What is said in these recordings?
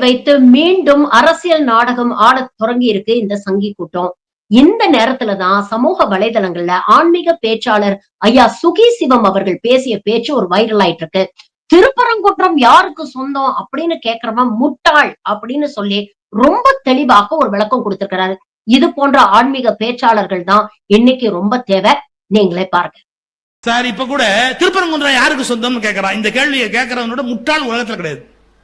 வைத்து மீண்டும் அரசியல் நாடகம் ஆடத் தொடங்கி இருக்கு இந்த சங்கி கூட்டம். இந்த நேரத்துலதான் சமூக வலைதளங்கள்ல ஆன்மீக பேச்சாளர் ஐயா சுகி சிவம் அவர்கள் பேசிய பேச்சு ஒரு வைரல் ஆயிட்டு இருக்கு. திருப்பரங்குன்றம் யாருக்கு சொந்தம் அப்படின்னு கேக்குறவன் முட்டாள் அப்படின்னு சொல்லி ரொம்ப தெளிவாக ஒரு விளக்கம் கொடுத்திருக்கிறாரு. இது போன்ற ஆன்மீக பேச்சாளர்கள் தான் இன்னைக்கு ரொம்ப தேவை. நீங்களே பாருங்க சார். இப்ப கூட திருப்பரங்குன்றம் யாருக்கு சொந்தம்னு கேட்கறான். இந்த கேள்வியை கேட்கறவனோட முட்டாள் உலகத்துல கிடையாது.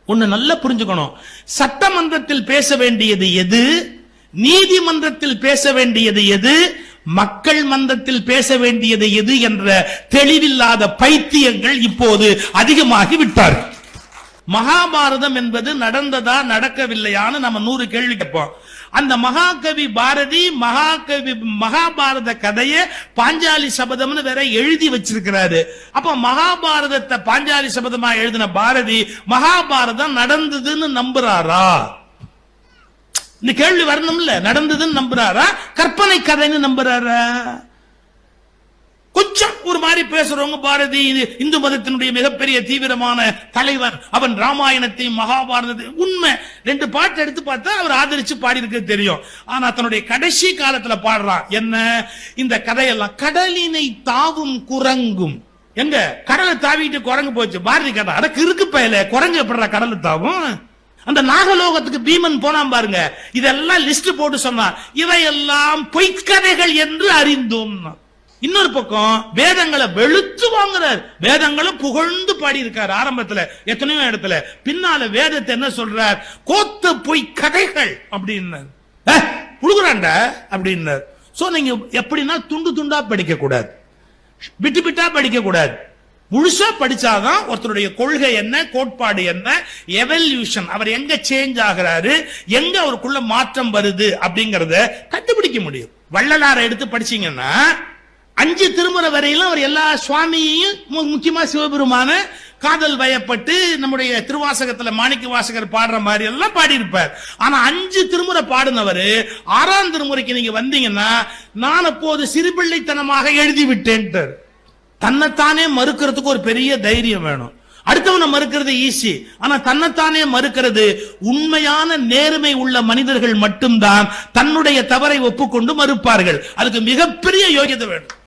ஒண்ணு நல்லா புரிஞ்சுக்கணும். சட்டமன்றத்தில் பேச வேண்டியது எது, நீதிமன்றத்தில் பேச வேண்டியது எது, மக்கள் மன்றத்தில் பேச வேண்டியது எது என்ற தெளிவில்லாத பைத்தியங்கள் இப்போது அதிகமாகி விட்டார்கள். மகாபாரதம் என்பது நடந்ததா நடக்கவில்லையான்னு நம்ம 100 கேள்வி கேட்போம். அந்த மகாகவி பாரதி மகாபாரத கதையை பாஞ்சாலி சபதம்னு வேற எழுதி வச்சிருக்கிறாரு. அப்ப மகாபாரதத்தை பாஞ்சாலி சபதமா எழுதின பாரதி மகாபாரதம் நடந்ததுன்னு நம்புறாரா? இந்த கேள்வி வரணும்ல. நடந்ததுன்னு நம்புறாரா, கற்பனை கதைன்னு நம்புறாரா? கொஞ்சம் ஒரு மாதிரி பேசுறவங்க பாரதி இந்து மதத்தினுடைய மிகப்பெரிய தீவிரமான தலைவர், அவன் ராமாயணத்தையும் மகாபாரதத்தையும் உண்மை 2 பாட்டு எடுத்து பார்த்தா அவர் ஆதரிச்சு பாடி இருக்க தெரியும். ஆனா தன்னுடைய கடைசி காலத்துல பாடுறான் என்ன, இந்த கதையெல்லாம் கடலினை தாவும் குரங்கும். எங்க கடலை தாவிட்டு குரங்கு போச்சு பாரதி கதை. அதற்கு இருக்கு பயல குரங்கு எப்படா கடலை தாவும்? அந்த நாகலோகத்துக்கு பீமன் போனான் பாருங்க. இதெல்லாம் லிஸ்ட் போட்டு சொன்னான், இவையெல்லாம் பொய்க்கதைகள் என்று அறிந்தோம். இன்னொரு பக்கம் வேதங்களை வெளுத்து வாங்குறார், வேதங்களும் புகழ்ந்து பாடி இருக்கார் ஆரம்பத்துல எத்தனையோ இடத்துல. பின்னால வேதத்தை என்ன சொல்றார், கோத்த பொய் கதைகள் அப்படின்னு புழுகுறாண்ட அப்படின்னார். சோ நீங்க எப்படின்னா துண்டு துண்டா படிக்க கூடாது, விட்டு விட்டா படிக்க கூடாது. முழுசா படிச்சாதான் ஒருத்தருடைய கொள்கை என்ன, கோட்பாடு என்ன, எவல்யூஷன், அவர் எங்க சேஞ்ச் ஆகிறாரு, எங்க அவருக்குள்ள மாற்றம் வருது அப்படிங்கறத கண்டுபிடிக்க முடியும். வள்ளலாரை எடுத்து படிச்சீங்கன்னா 5 திருமுறை வரையிலும் அவர் எல்லா சுவாமியையும், முக்கியமா சிவபெருமான காதல் வயப்பட்டு நம்முடைய திருவாசகத்துல மாணிக்க வாசகர் பாடுற மாதிரி எல்லாம் பாடி இருப்பார். ஆனா 5 திருமுறை பாடினவர் 6ஆம் திருமுறைக்கு நீங்க வந்தீங்கன்னா நான் அப்போது சிறுபிள்ளைத்தனமாக எழுதி விட்டேன். தன்னைத்தானே மறுக்கிறதுக்கு ஒரு பெரிய தைரியம் வேணும். அடுத்தவனை மறுக்கிறது ஈஸி, ஆனா தன்னைத்தானே மறுக்கிறது உண்மையான நேர்மை உள்ள மனிதர்கள் மட்டும்தான் தன்னுடைய தவறை ஒப்புக்கொண்டு மறுப்பார்கள். அதுக்கு மிகப்பெரிய யோகியதை வேணும்.